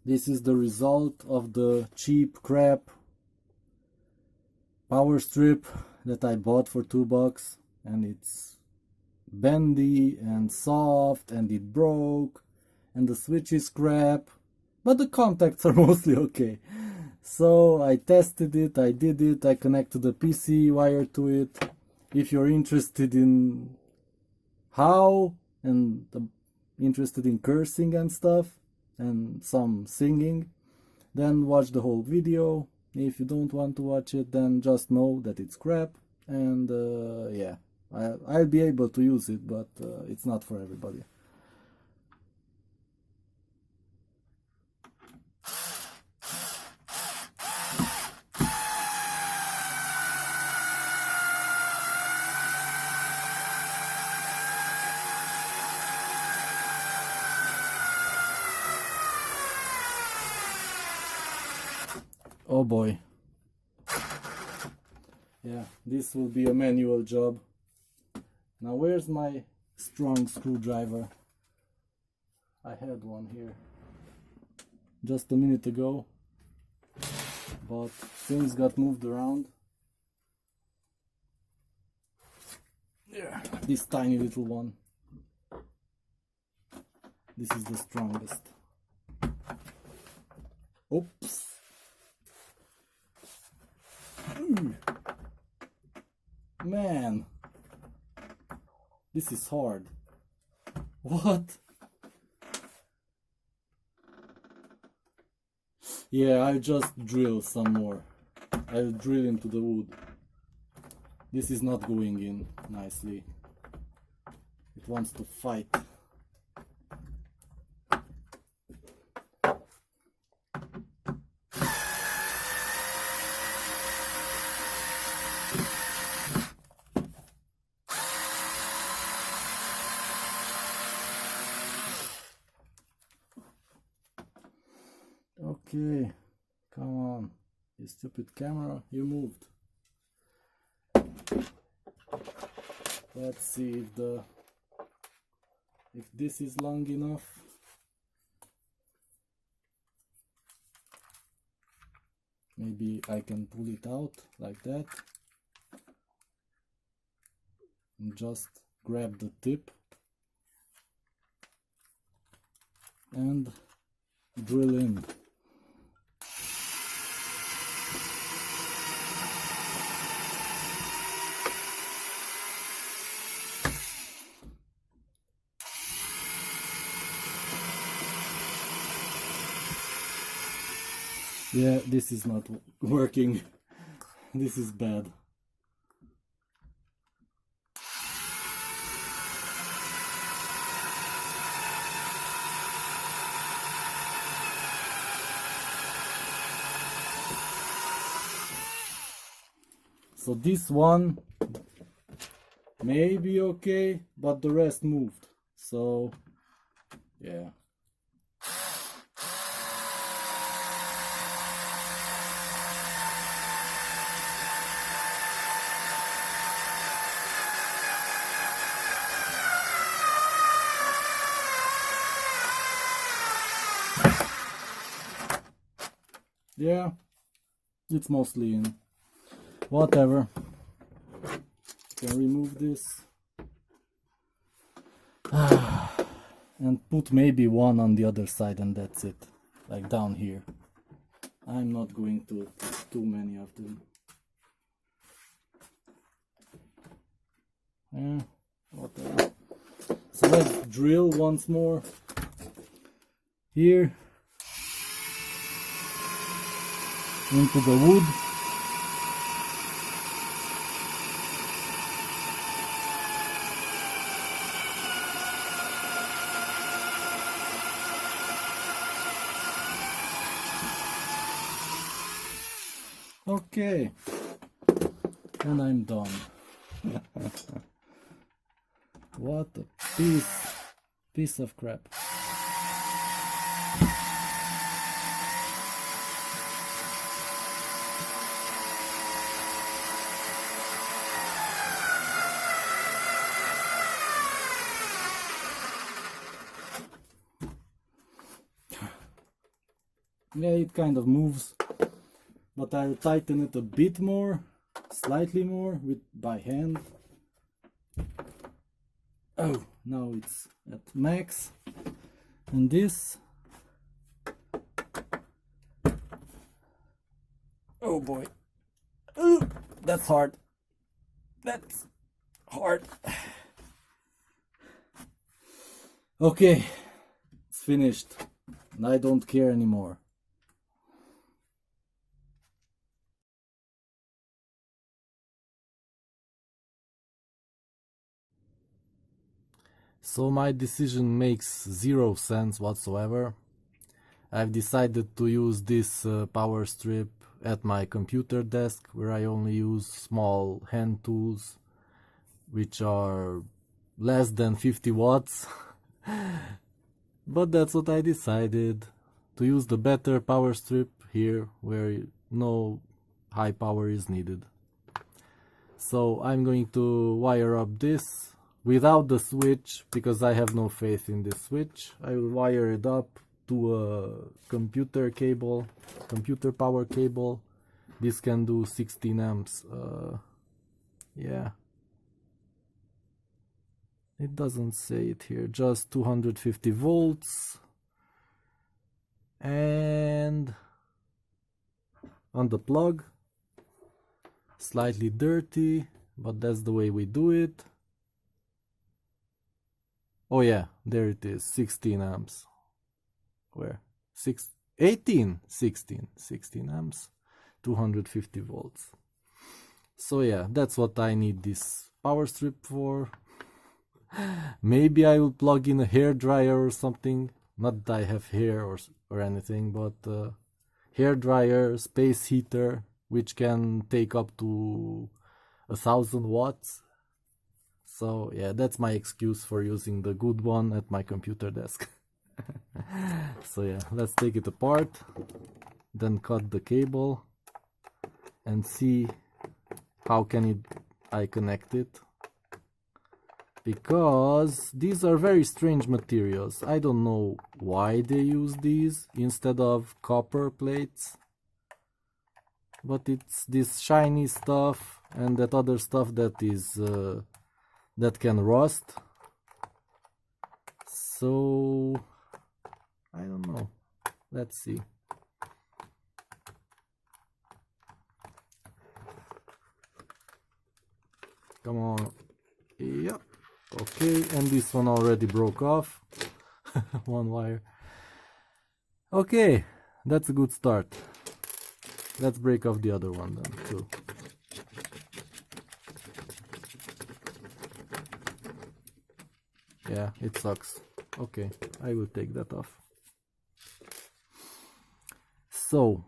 This is the result of the cheap crap power strip that I bought for $2, and it's bendy and soft and it broke and the switch is crap, but the contacts are mostly okay. So I tested it, I did it, I connected the PC wire to it. If you're interested in how and interested in cursing and stuff and some singing, then watch the whole video. If you don't want to watch it, then just know that it's crap, and yeah, I'll be able to use it, but it's not for everybody. Oh boy. Yeah, this will be a manual job. Now where's my strong screwdriver? I had one here just a minute ago, but things got moved around. Yeah, this tiny little one. This is the strongest. Oops. Man, this is hard. What? Yeah, I'll just drill some more. I'll drill into the wood. This is not going in nicely. It wants to fight. Okay, come on, you stupid camera, you moved. Let's see if this is long enough. Maybe I can pull it out like that and just grab the tip and drill in. Yeah, this is not working. This is bad. So this one may be okay, but the rest moved. So yeah. Yeah, it's mostly in. Whatever. Can remove this. And put maybe one on the other side, and that's it. Like down here. I'm not going to put too many of them. Yeah, whatever. So let's drill once more. Here. Into the wood. Okay, and I'm done. What a piece of crap. Yeah, it kind of moves, but I'll tighten it a bit more, slightly more, by hand. Oh, now it's at max. And this, oh boy, ooh, that's hard. That's hard. Okay, it's finished. And I don't care anymore. So my decision makes zero sense whatsoever. I've decided to use this power strip at my computer desk, where I only use small hand tools which are less than 50 watts. But that's what I decided, to use the better power strip here where no high power is needed. So I'm going to wire up this without the switch, because I have no faith in this switch. I will wire it up to a computer cable, computer power cable. This can do 16 amps. Yeah, it doesn't say it here, just 250 volts. And on the plug, slightly dirty, but that's the way we do it. Oh yeah, there it is, 16 amps. Where? 16 amps, 250 volts. So yeah, that's what I need this power strip for. Maybe I will plug in a hair dryer or something. Not that I have hair or anything, but hair dryer, space heater, which can take up to 1000 watts. So yeah, that's my excuse for using the good one at my computer desk. So yeah, let's take it apart, then cut the cable and see how I connect it. Because these are very strange materials. I don't know why they use these instead of copper plates. But it's this shiny stuff and that other stuff that is that can rust. So I don't know. Let's see. Come on. Yep. Okay, and this one already broke off. One wire. Okay, that's a good start. Let's break off the other one then too. Yeah, it sucks. Okay, I will take that off. So,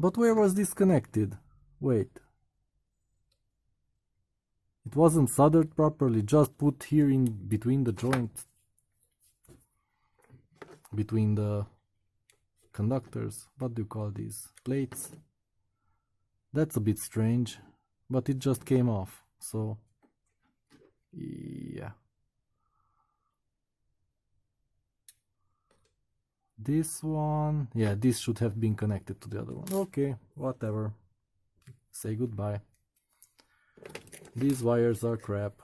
but where was this connected? Wait. It wasn't soldered properly, just put here in between the joints. Between the conductors. What do you call these? Plates? That's a bit strange, but it just came off, so yeah. This one, yeah, this should have been connected to the other one. Okay, whatever. Say goodbye. These wires are crap,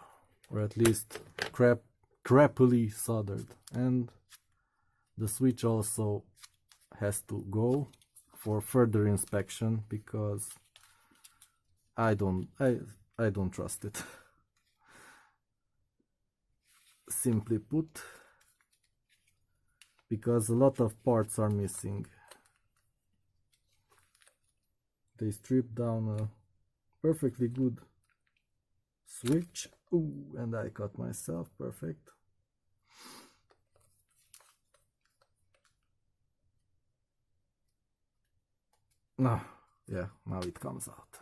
or at least crappily soldered, and the switch also has to go for further inspection because I don't trust it. Simply put, because a lot of parts are missing. They stripped down a perfectly good switch. Ooh, and I cut myself. Perfect. No, yeah, now it comes out.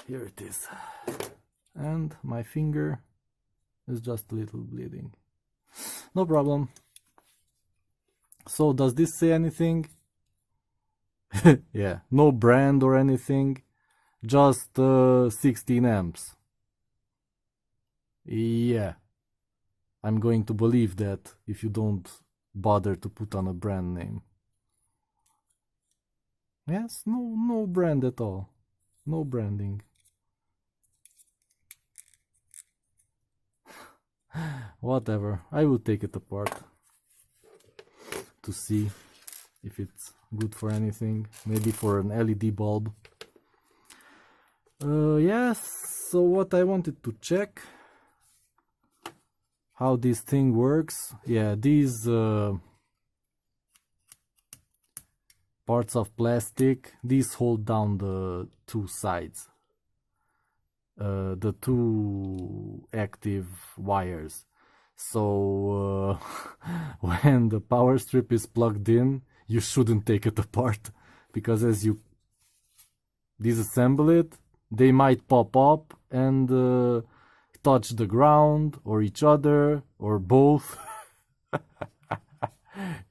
Here it is. And my finger is just a little bleeding. No problem. So does this say anything? Yeah, no brand or anything, just 16 amps. Yeah, I'm going to believe that if you don't bother to put on a brand name. Yes, no brand at all. No branding. Whatever, I will take it apart to see if it's good for anything. Maybe for an LED bulb. Yes, so what I wanted to check, how this thing works. Yeah, these parts of plastic, these hold down the two sides, the two active wires. So when the power strip is plugged in, you shouldn't take it apart, because as you disassemble it, they might pop up and touch the ground or each other or both.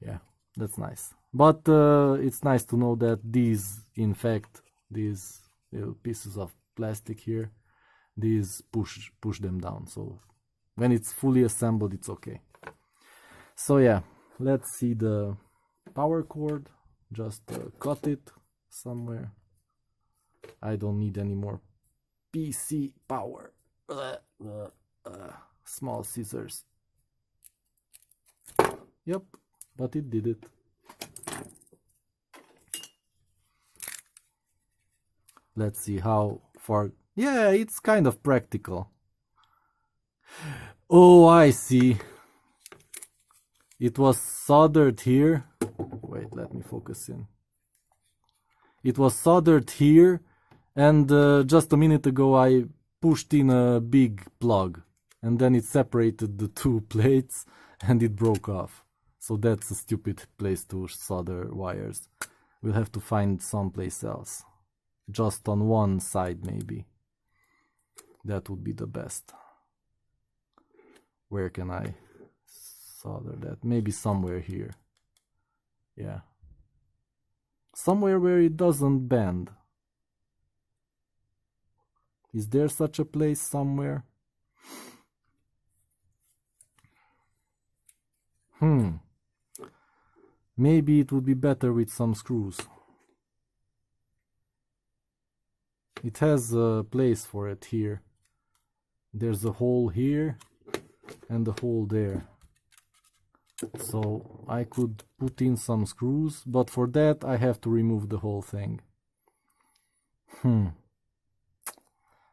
Yeah, that's nice. But it's nice to know that these, in fact, these little pieces of plastic here, these push them down. So when it's fully assembled, it's okay. So yeah, let's see the power cord. Just cut it somewhere. I don't need any more PC power. Small scissors. Yep, but it did it. Let's see how far. Yeah, it's kind of practical. Oh, I see. It was soldered here. Wait, let me focus in. It was soldered here, and just a minute ago I pushed in a big plug, and then it separated the two plates and it broke off. So that's a stupid place to solder wires. We'll have to find someplace else. Just on one side maybe. That would be the best. Where can I solder that? Maybe somewhere here. Yeah. Somewhere where it doesn't bend. Is there such a place somewhere? Maybe it would be better with some screws. It has a place for it here. There's a hole here and a hole there. So I could put in some screws, but for that I have to remove the whole thing.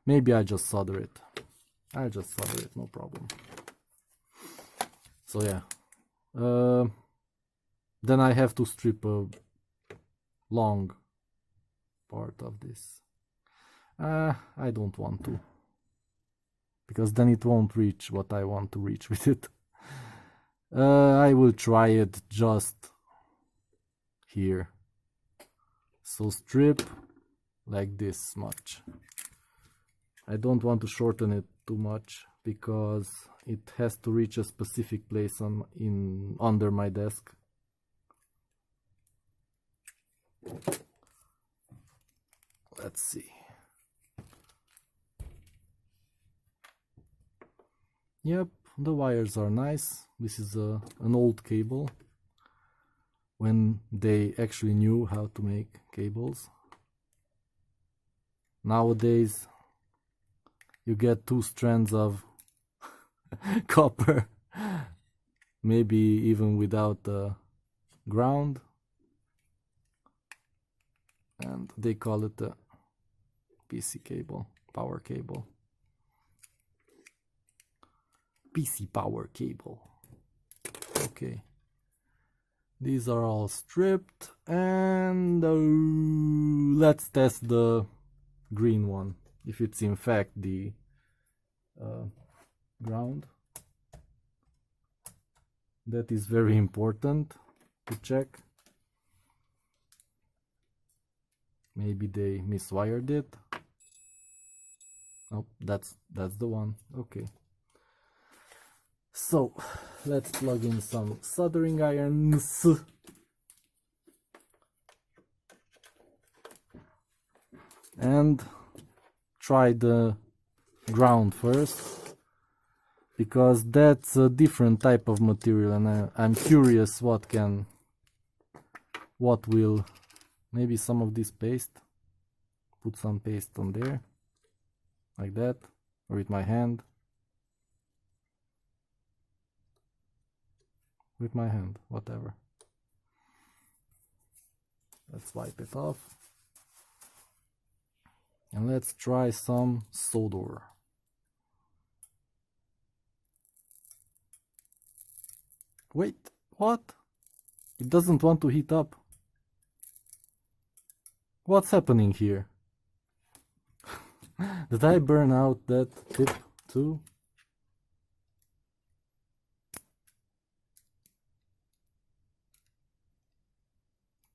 Maybe I just solder it. I just solder it, no problem. So yeah. Then I have to strip a long part of this. I don't want to, because then it won't reach what I want to reach with it. I will try it just here. So strip like this much. I don't want to shorten it too much because it has to reach a specific place under my desk. Let's see. Yep, the wires are nice. This is an old cable, when they actually knew how to make cables. Nowadays you get 2 strands of copper, maybe even without the ground, and they call it a PC cable, power cable. PC power cable. Okay, these are all stripped, and let's test the green one, if it's in fact the ground. That is very important to check. Maybe they miswired it. Oh, that's the one. Okay. So let's plug in some soldering irons. And try the ground first. because that's a different type of material, and I'm curious what will, maybe some of this paste, put some paste on there, like that, or with my hand. With my hand, whatever. Let's wipe it off. And let's try some solder. Wait, what? It doesn't want to heat up. What's happening here? Did I burn out that tip too?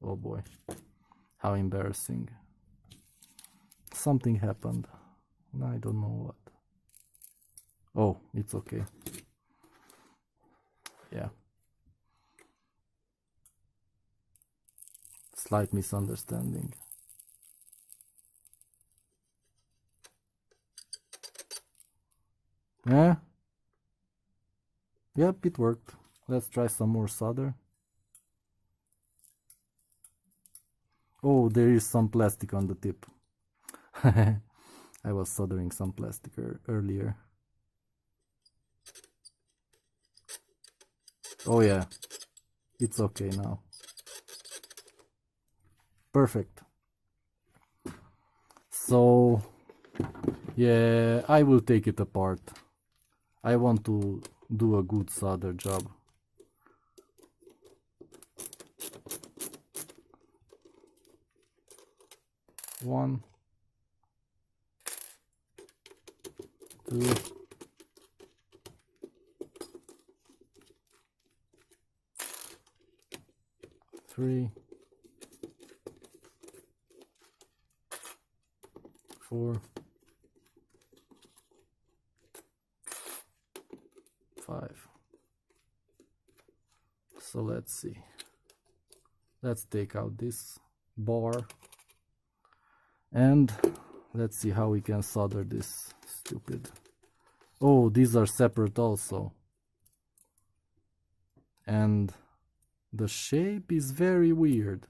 Oh boy, how embarrassing. Something happened. I don't know what. Oh, it's okay. Yeah. Slight misunderstanding. Yeah. Yep, it worked. Let's try some more solder. Oh, there is some plastic on the tip. I was soldering some plastic earlier. Oh yeah, it's okay now. Perfect. So, yeah, I will take it apart. I want to do a good solder job. One, two, three, 4, 5. So let's see. Let's take out this bar and let's see how we can solder this stupid. Oh, these are separate also. And the shape is very weird.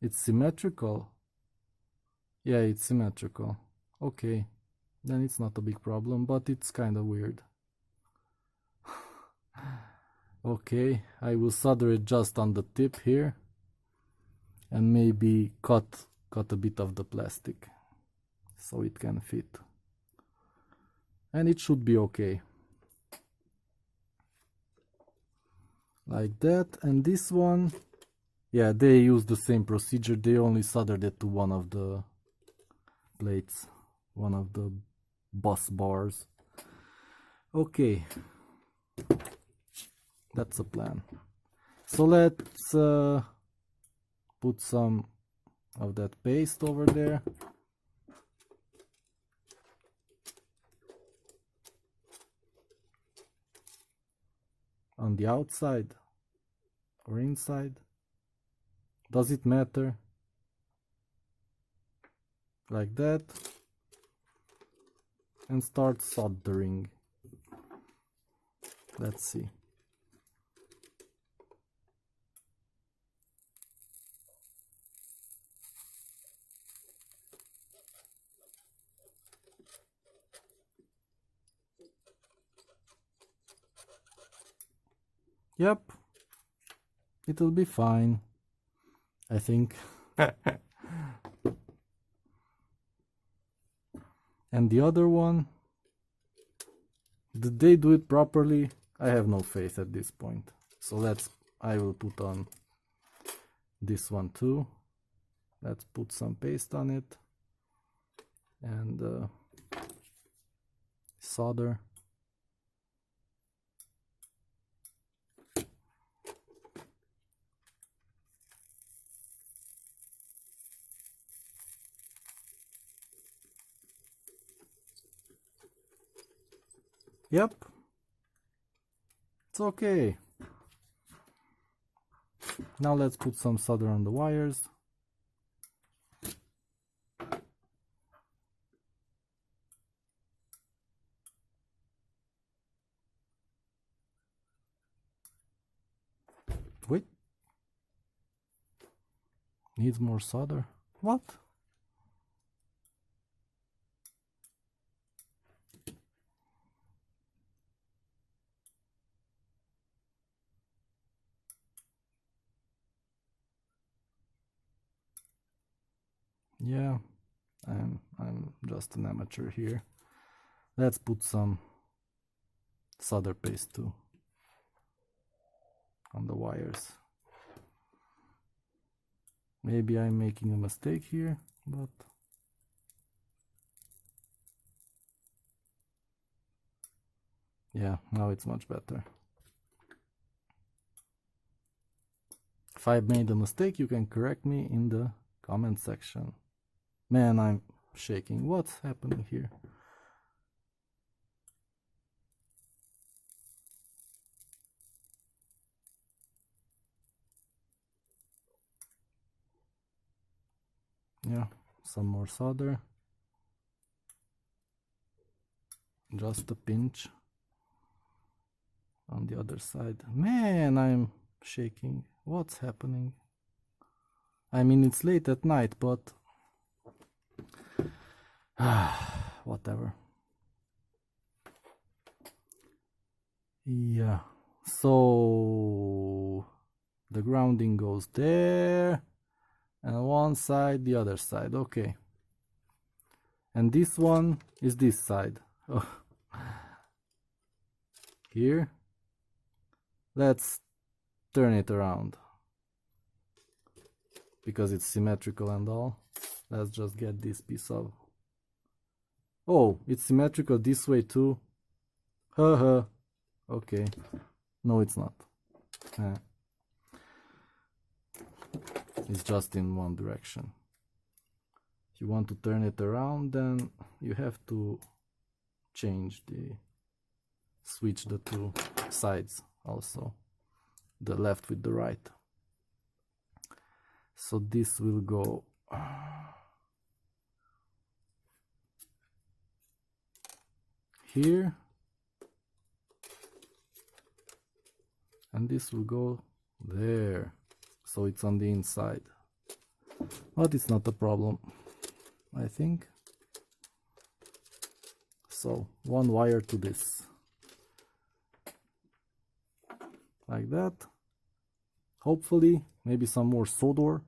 It's symmetrical. Yeah, it's symmetrical. Okay, then it's not a big problem, but it's kind of weird. Okay, I will solder it just on the tip here and maybe cut a bit of the plastic so it can fit. And it should be okay. Like that. And this one, yeah, they use the same procedure. They only soldered it to one of the plates, one of the bus bars. Okay, that's a plan. So let's put some of that paste over there. On the outside or inside? Does it matter? Like that. And start soldering. Let's see. Yep, it'll be fine, I think. And the other one, did they do it properly? I have no faith at this point. So I will put on this one too. Let's put some paste on it and solder. Yep, it's okay. Now let's put some solder on the wires. Wait. Needs more solder. What? Yeah, I'm just an amateur here. Let's put some solder paste too on the wires. Maybe I'm making a mistake here, but yeah, now it's much better. If I made a mistake, you can correct me in the comment section. Man, I'm shaking. What's happening here? Yeah, some more solder. Just a pinch on the other side. Man, I'm shaking. What's happening? I mean, it's late at night, but whatever. Yeah, so the grounding goes there, and one side, the other side. Okay, and this one is this side. Oh. Here, let's turn it around because it's symmetrical and all. Let's just get this piece of... Oh, it's symmetrical this way too. Haha. Okay. No, it's not. It's just in one direction. If you want to turn it around, then you have to switch the two sides also, the left with the right. So this will go here, and this will go there, so it's on the inside, but it's not a problem, I think. So one wire to this, like that. Hopefully, maybe some more solder.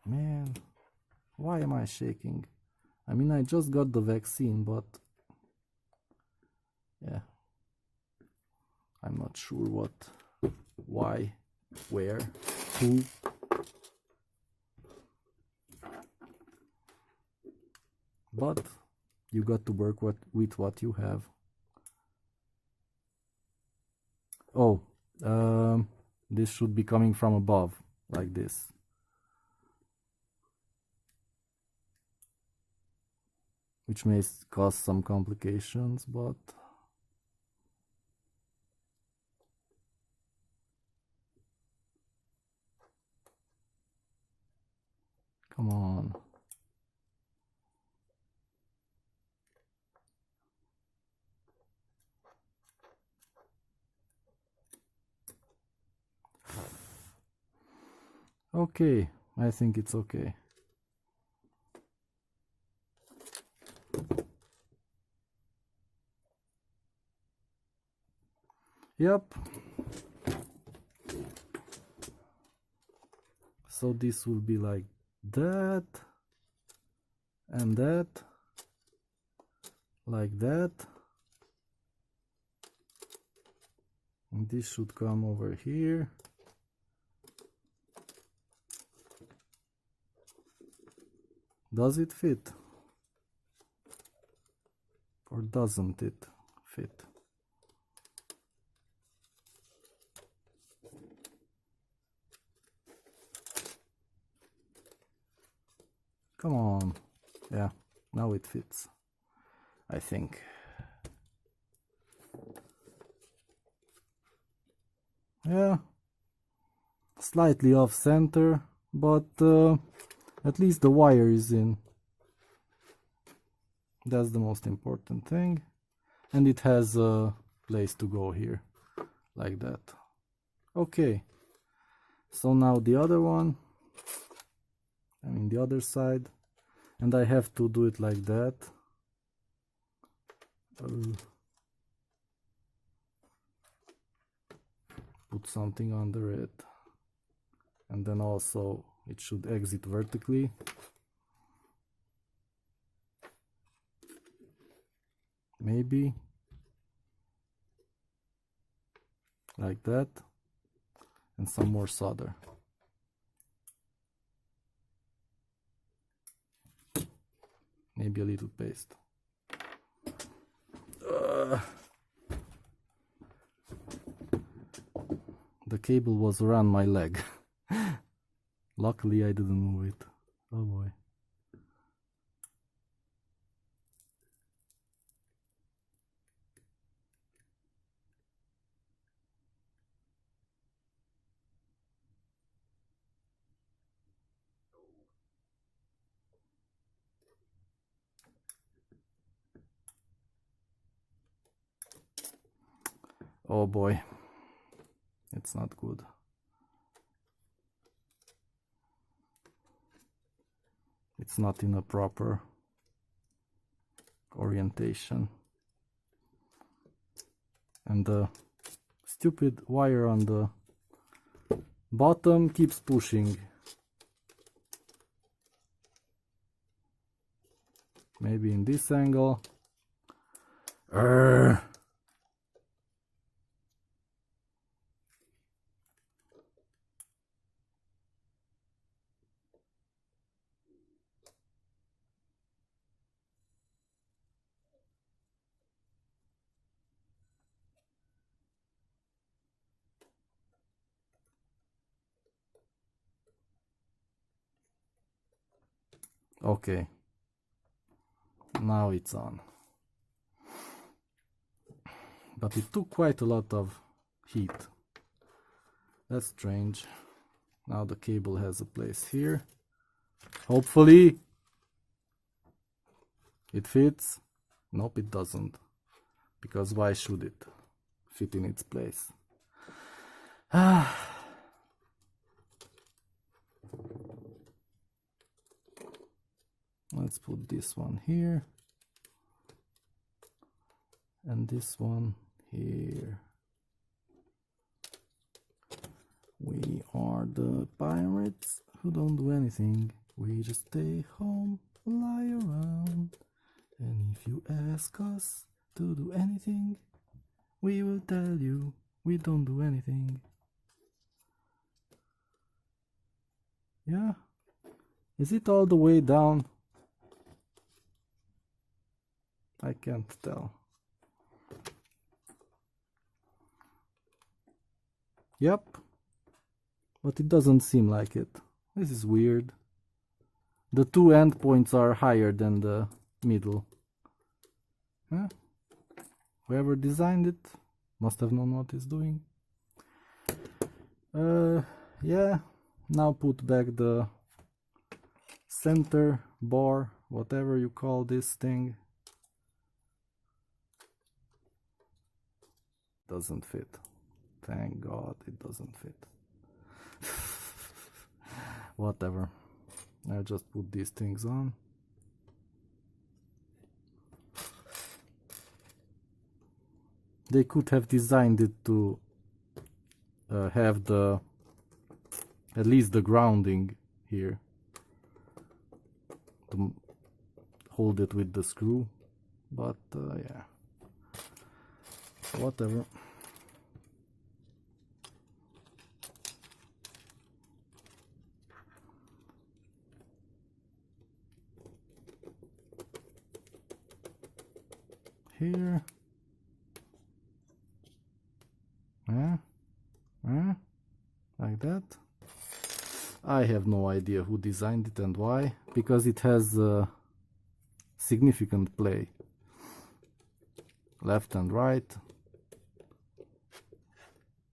Man, why am I shaking? I mean, I just got the vaccine, but yeah, I'm not sure what, why, where, who. But you got to work with what you have. Oh, this should be coming from above, like this. Which may cause some complications, but come on. Okay, I think it's okay. Yep. So this will be like that, and that, like that. And this should come over here. Does it fit? Or doesn't it fit? Come on. Yeah, now it fits, I think. Yeah, slightly off center, but at least the wire is in. That's the most important thing. And it has place to go here, like that. Okay, so now the other one, I mean the other side, and I have to do it like that. Put something under it, and then also it should exit vertically. Maybe like that, and some more solder. Maybe a little paste. The cable was around my leg. Luckily I didn't move it. Oh boy. Oh boy, it's not good. It's not in a proper orientation. And the stupid wire on the bottom keeps pushing. Maybe in this angle. Okay, now it's on. But it took quite a lot of heat. That's strange. Now the cable has a place here. Hopefully it fits. Nope, it doesn't. Because why should it fit in its place? Let's put this one here. And this one here. We are the pirates who don't do anything. We just stay home, lie around. And if you ask us to do anything, we will tell you we don't do anything. Yeah? Is it all the way down? I can't tell. Yep. But it doesn't seem like it. This is weird. The two endpoints are higher than the middle. Huh? Whoever designed it must have known what it's doing. Yeah. Now put back the center bar, whatever you call this thing. Doesn't fit. Thank God it doesn't fit. Whatever. I'll just put these things on. They could have designed it to have the at least the grounding here to hold it with the screw, but yeah, whatever. Here. Like that. I have no idea who designed it and why, because it has a significant play. Left and right.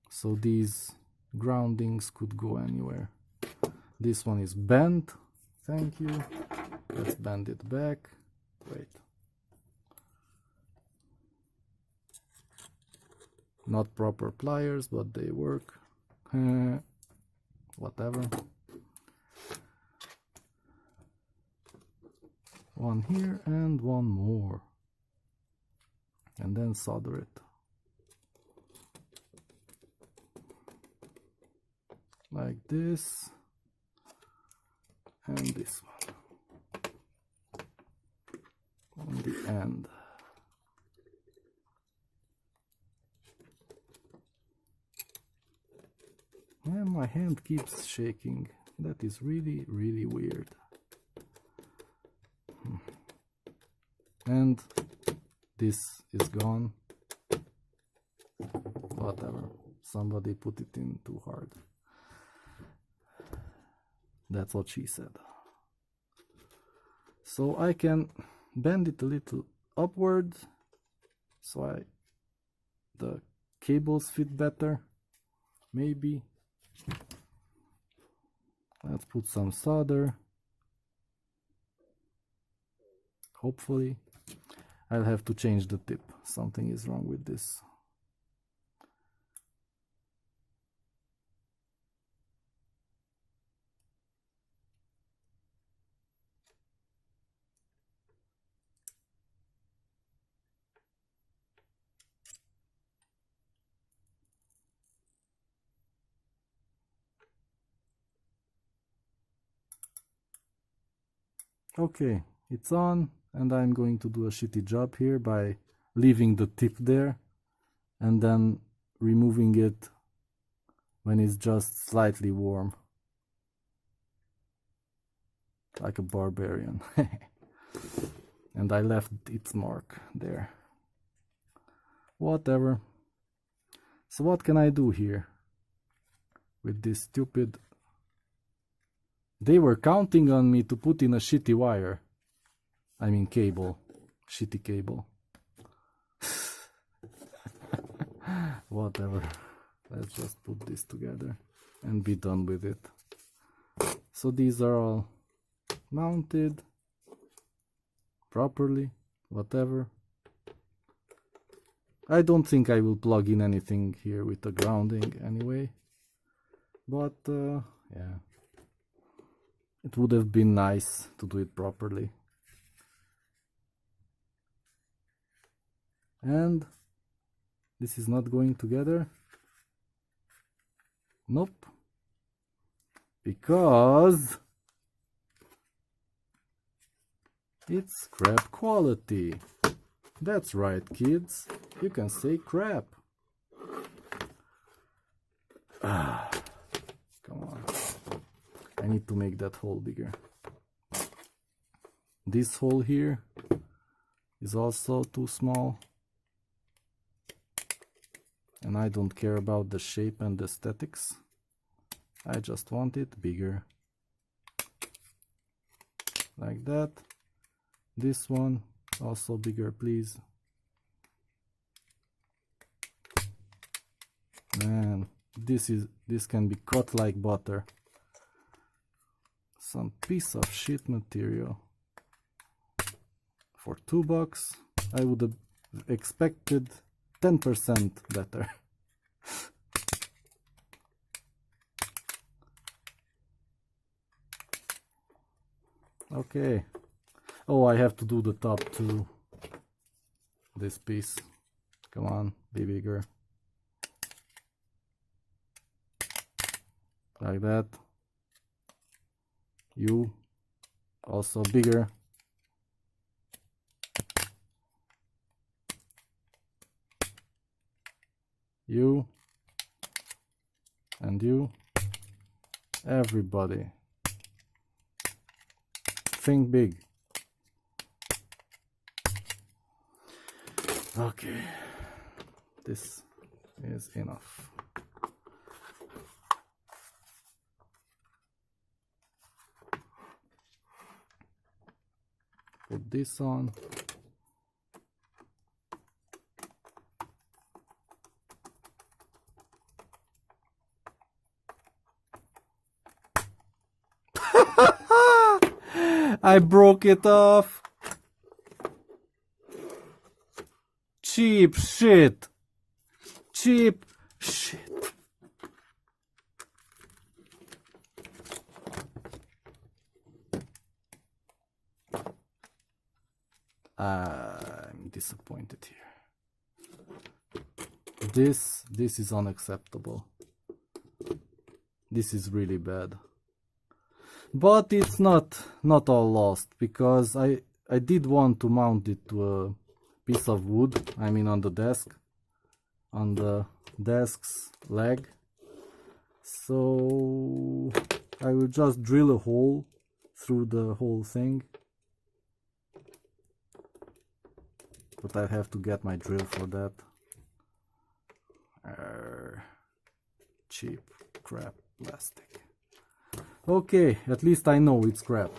So these groundings could go anywhere. This one is bent. Thank you. Let's bend it back. Wait. Not proper pliers, but they work. Whatever. One here and one more. And then solder it. Like this. And this one. On the end. And my hand keeps shaking. That is really, really weird. And this is gone. Whatever. Somebody put it in too hard. That's what she said. So I can bend it a little upward so the cables fit better. Maybe. Let's put some solder. Hopefully. I'll have to change the tip. Something is wrong with this. Okay, it's on, and I'm going to do a shitty job here by leaving the tip there and then removing it when it's just slightly warm. Like a barbarian. And I left its mark there. Whatever. So what can I do here with this stupid... They were counting on me to put in a shitty wire. I mean cable. Shitty cable. Whatever. Let's just put this together and be done with it. So these are all mounted properly. Whatever. I don't think I will plug in anything here with the grounding anyway. But yeah. It would have been nice to do it properly. And this is not going together. Nope. Because it's crap quality. That's right, kids. You can say crap. Ah, come on. I need to make that hole bigger. This hole here is also too small. And I don't care about the shape and aesthetics. I just want it bigger. Like that. This one also bigger, please. Man, this can be cut like butter. Some piece of shit material. For $2, I would have expected 10% better. Okay. Oh, I have to do the top too. This piece. Come on, be bigger. Like that. You also bigger. You and you. Everybody. Think big. Okay. This is enough. Put this on. I broke it off. Cheap shit. cheap shit. I'm disappointed here. This is unacceptable. This is really bad. But it's not all lost, because I did want to mount it to a piece of wood, I mean on the desk's leg. So I will just drill a hole through the whole thing. But I have to get my drill for that. Cheap crap plastic. Okay, at least I know it's crap.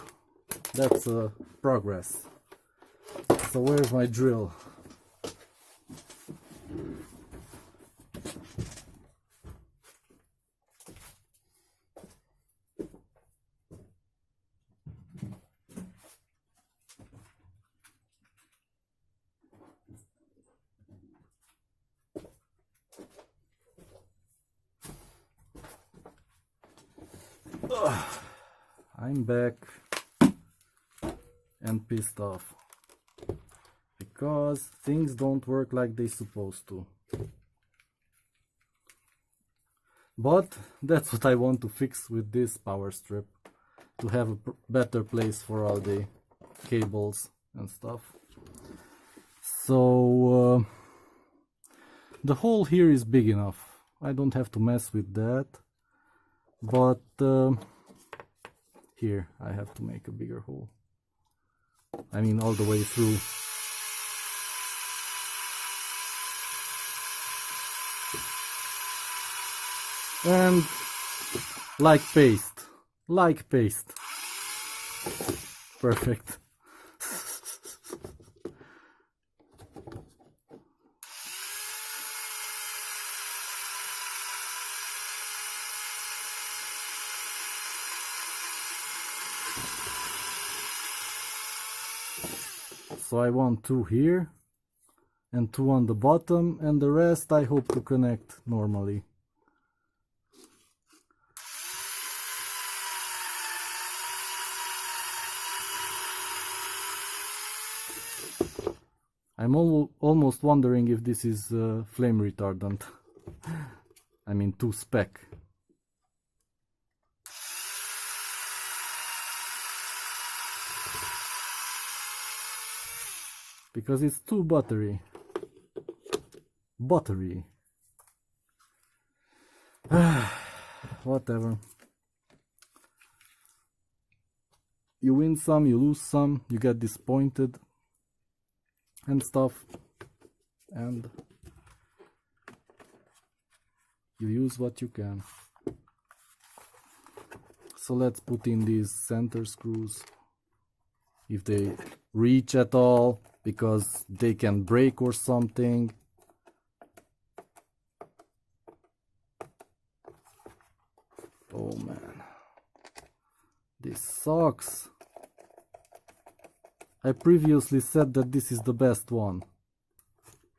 That's progress. So where's my drill? I'm back and pissed off because things don't work like they're supposed to. But that's what I want to fix with this power strip, to have a better place for all the cables and stuff. So the hole here is big enough. I don't have to mess with that. But here I have to make a bigger hole. I mean all the way through. And like paste. Perfect. So I want 2 here and 2 on the bottom, and the rest I hope to connect normally. I'm almost wondering if this is flame retardant. I mean 2 spec. Because it's 2 battery. Whatever. You win some, you lose some, you get disappointed and stuff, and you use what you can. So let's put in these center screws, if they reach at all, because they can break or something. Oh man, this sucks. I previously said that this is the best one,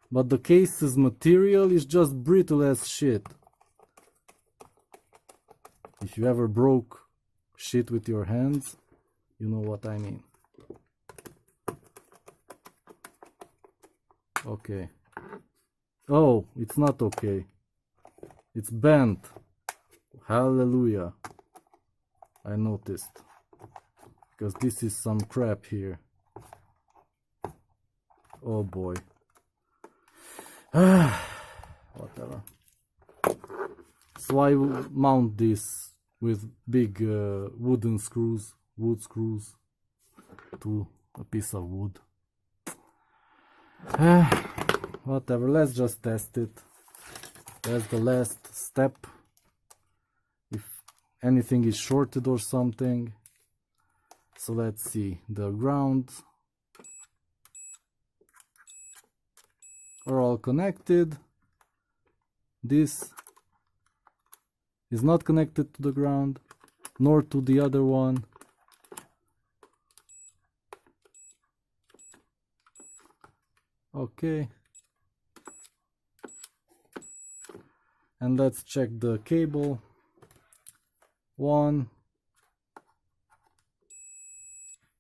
but the case's material is just brittle as shit. If you ever broke shit with your hands, you know what I mean. Okay. Oh, it's not okay. It's bent. Hallelujah. I noticed. Because this is some crap here. Oh boy. Whatever. So I will mount this with big wood screws to a piece of wood. Whatever, let's just test it. That's the last step. If anything is shorted or something. So let's see, the ground are all connected. This is not connected to the ground, nor to the other one. Okay. And let's check the cable. One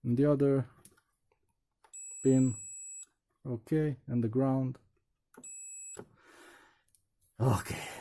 and the other pin. Okay, and the ground. Okay.